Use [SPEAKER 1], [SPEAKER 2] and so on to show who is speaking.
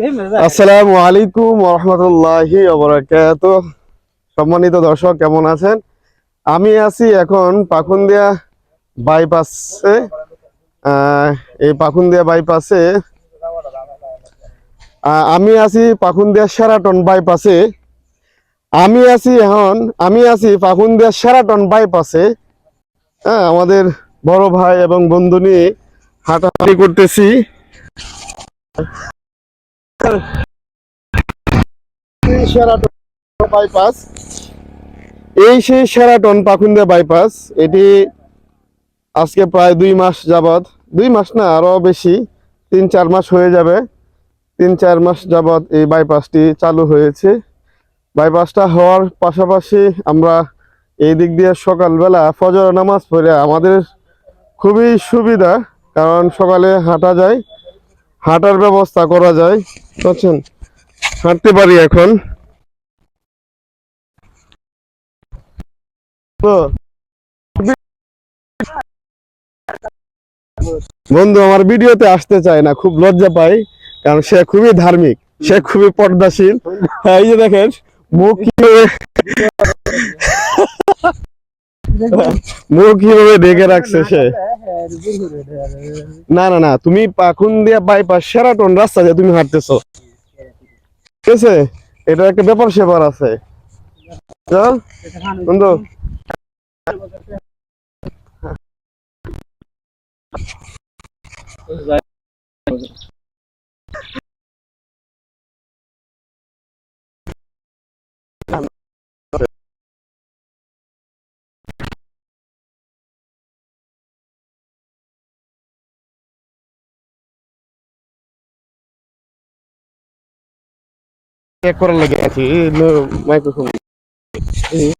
[SPEAKER 1] আসসালামু আলাইকুম ওয়া রাহমাতুল্লাহি ওয়া বারাকাতুহু। সম্মানিত দর্শক, কেমন আছেন? আমি আছি এখন পাকুন্দিয়া বাইপাসে। এই পাকুন্দিয়া বাইপাসে আমি আছি পাকুন্দিয়া শেরাটন বাইপাসে। আমি আছি পাকুন্দিয়া শেরাটন বাইপাসে। আমাদের বড় ভাই এবং বন্ধু নিয়ে হাঁটাহাঁটি করতেছি। শেরাটন বাইপাস, এই সেই শেরাটন পাকুন্দিয়া বাইপাস। এটি আজকে প্রায় 2 মাস যাবত, 2 মাস না আরো বেশি, 3-4 মাস হয়ে যাবে। 3-4 মাস যাবত এই বাইপাসটি চালু হয়েছে। বাইপাসটা হওয়ার পাশাপাশি আমরা এই দিক দিয়ে সকালবেলা ফজর নামাজ পড়ে আমাদের খুবই সুবিধা, কারণ সকালে হাঁটা যায়, হাঁটার ব্যবস্থা করা যায়। বুঝছেন, হাঁটতে পারি এখন। তো বন্ধু আমার ভিডিওতে আসতে চায় না, খুব লজ্জা পাই, কারণ সে খুবই ধার্মিক, সে খুবই পর্দাশীল। হ্যাঁ, এই যে দেখেন মুখ কিভাবে মুখ কিভাবে ঢেকে রাখছে সে। না না না, তুমি পাকুন্দিয়া বাইপাস শেরাটন রাস্তা দিয়ে তুমি হাঁটতেছো, ঠিক আছে? এটা একটা ব্যাপার স্যাপার আছে, বুঝছো? বন্ধু চেক করার লেগে আছি মাইক্রোফোন।